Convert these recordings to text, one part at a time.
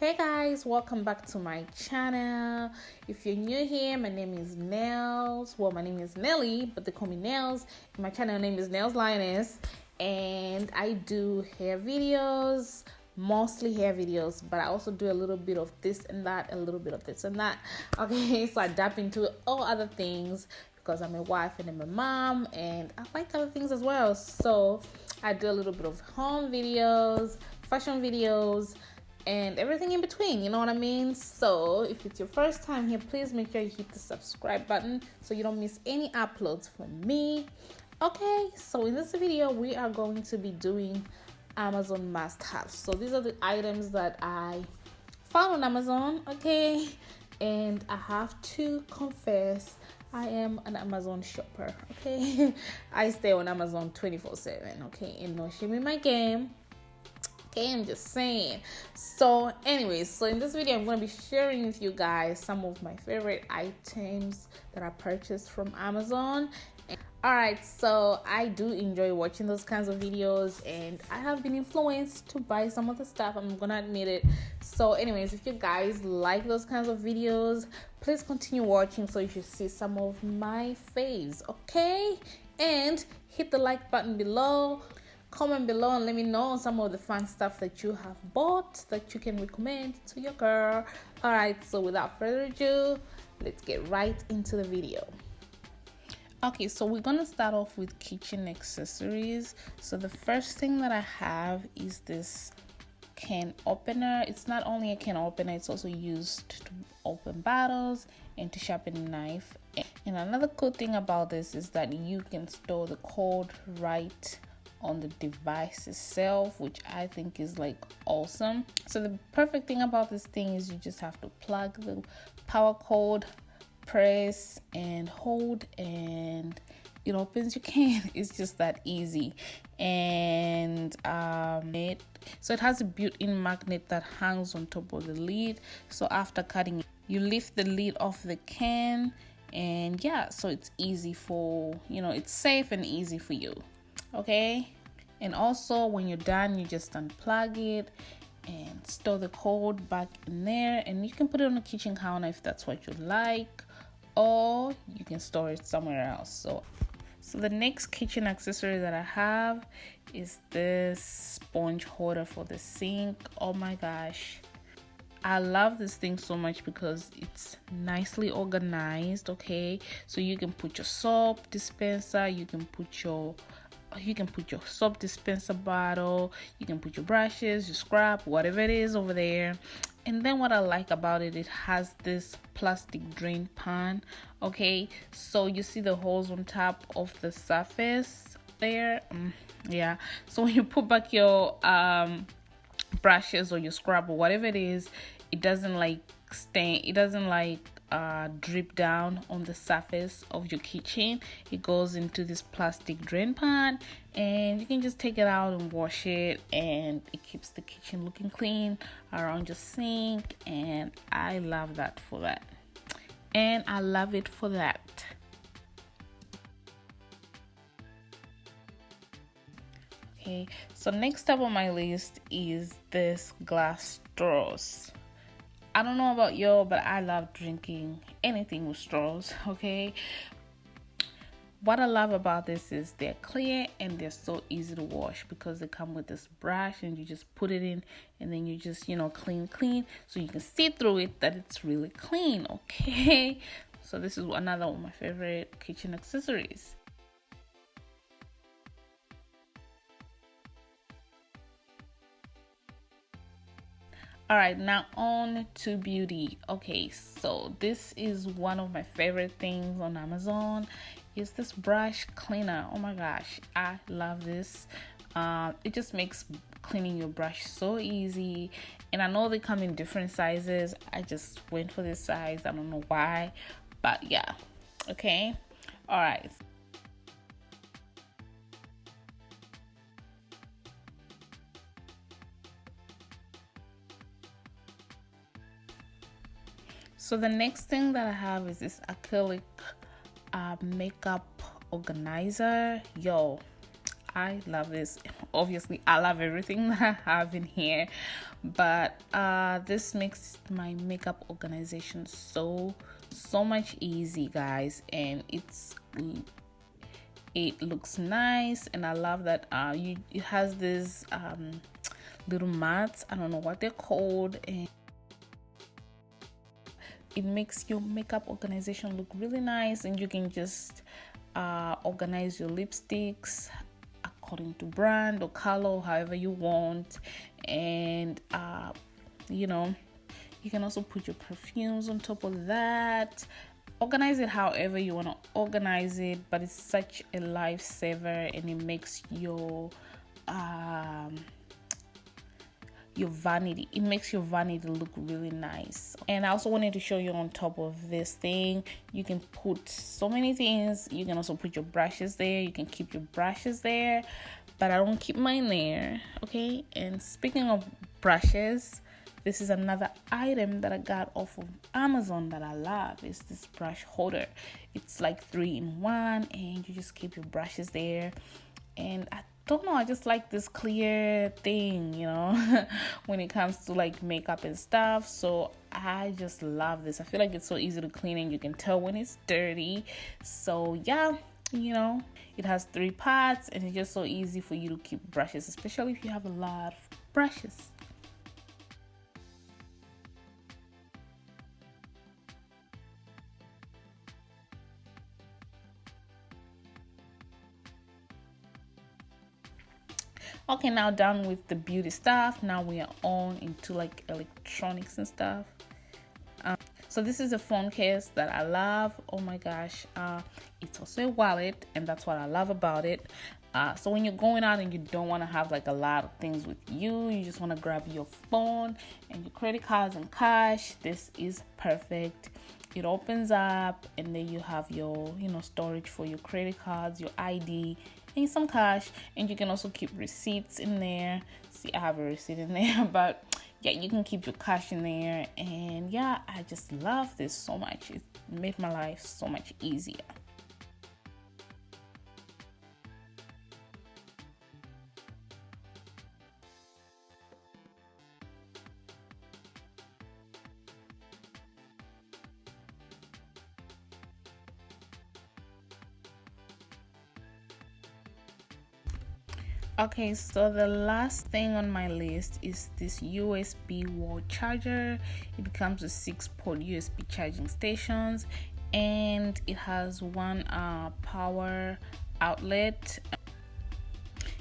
Hey guys, welcome back to my channel. If you're new here, my name is Nellz. Well, my name is Nelly, but they call me Nellz. My channel name is Nellz Lioness, and I do hair videos, mostly hair videos, but I also do a little bit of this and that, a little bit of this and that. Okay, so I dip into all other things because I'm a wife and I'm a mom, and I like other things as well. So I do a little bit of home videos, fashion videos, and everything in between, you know what I mean? So if it's your first time here, please make sure you hit the subscribe button so you don't miss any uploads from me. Okay, so in this video we are going to be doing Amazon must-haves. So these are the items that I found on Amazon, okay? And I have to confess, I am an Amazon shopper, okay? I stay on Amazon 24/7, okay? And no shame in my game. Okay, I'm just saying. So anyways, so in this video I'm going to be sharing with you guys some of my favorite items that I purchased from Amazon. Alright, so I do enjoy watching those kinds of videos, and I have been influenced to buy some of the stuff, I'm gonna admit it. So anyways, if you guys like those kinds of videos, please continue watching so you should see some of my faves, okay? And hit the like button below. Comment below and let me know some of the fun stuff that you have bought that you can recommend to your girl. Alright, so without further ado, let's get right into the video. Okay, so we're gonna start off with kitchen accessories. So the first thing that I have is this can opener. It's not only a can opener, it's also used to open bottles and to sharpen a knife. And another cool thing about this is that you can store the code right on the device itself, which I think is like awesome. So the perfect thing about this thing is you just have to plug the power cord, press and hold, and it opens your can. It's just that easy. And so it has a built-in magnet that hangs on top of the lid. So after cutting it, you lift the lid off the can, and yeah, so it's easy for, you know, it's safe and easy for you. Okay, and also when you're done, you just unplug it and store the code back in there, and you can put it on the kitchen counter if that's what you like, or you can store it somewhere else. So the next kitchen accessory that I have is this sponge holder for the sink. Oh my gosh, I love this thing so much because it's nicely organized. Okay, so you can put your soap dispenser, you can put your soap dispenser bottle, you can put your brushes, your scrub, whatever it is over there. And then what I like about it, it has this plastic drain pan. Okay, so you see the holes on top of the surface there. Yeah, so when you put back your brushes or your scrub or whatever it is, it doesn't like stain, it doesn't like drip down on the surface of your kitchen. It goes into this plastic drain pan, and you can just take it out and wash it, and it keeps the kitchen looking clean around your sink. And I love that for that, and I love it for that. Okay, so next up on my list is this glass straws. I don't know about y'all, but I love drinking anything with straws, okay? What I love about this is they're clear and they're so easy to wash because they come with this brush, and you just put it in and then you just, you know, clean, so you can see through it that it's really clean, okay? So this is another one of my favorite kitchen accessories. All right, now on to beauty. Okay, so this is one of my favorite things on Amazon. Is this brush cleaner. Oh my gosh, I love this. It just makes cleaning your brush so easy, and I know they come in different sizes. I just went for this size, I don't know why, but yeah. Okay, all right. So the next thing that I have is this acrylic makeup organizer. Yo, I love this. Obviously, I love everything that I have in here, but this makes my makeup organization so much easy, guys, and it looks nice. And I love that it has this little mats, I don't know what they're called, and it makes your makeup organization look really nice. And you can just organize your lipsticks according to brand or color, however you want. And you know, you can also put your perfumes on top of that. Organize it however you want to organize it, but it's such a lifesaver, and it makes your vanity, it makes your vanity look really nice. And I also wanted to show you, on top of this thing, you can put so many things. You can also put your brushes there. You can keep your brushes there, but I don't keep mine there, okay? And speaking of brushes, this is another item that I got off of Amazon that I love. It's this brush holder. It's like 3-in-1, and you just keep your brushes there. And I don't know, I just like this clear thing, you know, when it comes to like makeup and stuff. So I just love this. I feel like it's so easy to clean, and you can tell when it's dirty. So yeah, you know, it has 3 parts, and it's just so easy for you to keep brushes, especially if you have a lot of brushes. Okay, now done with the beauty stuff. Now we are on into like electronics and stuff. So this is a phone case that I love. Oh my gosh, it's also a wallet, and that's what I love about it. So when you're going out and you don't want to have like a lot of things with you, you just want to grab your phone and your credit cards and cash, this is perfect. It opens up, and then you have your, you know, storage for your credit cards, your ID, and some cash. And you can also keep receipts in there. See, I have a receipt in there, but yeah, you can keep your cash in there. And yeah, I just love this so much. It made my life so much easier. Okay, so the last thing on my list is this USB wall charger. It comes with 6-port USB charging stations, and it has one power outlet.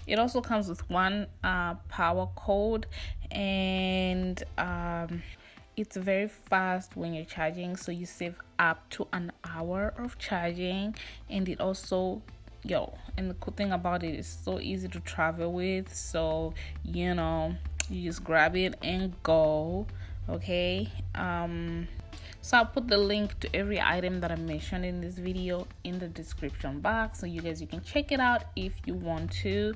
It also comes with one power cord, and it's very fast when you're charging, so you save up to an hour of charging. And it also, and the cool thing about it is so easy to travel with. So, you know, you just grab it and go. Okay, so I'll put the link to every item that I mentioned in this video in the description box, so you can check it out if you want to.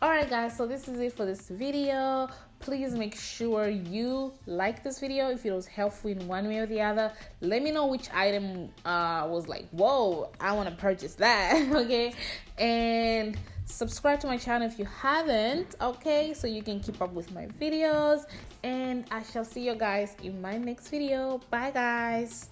Alright guys, so this is it for this video. Please make sure you like this video if it was helpful in one way or the other. Let me know which item was like, whoa, I want to purchase that. Okay, and subscribe to my channel if you haven't, okay, so you can keep up with my videos. And I shall see you guys in my next video. Bye guys.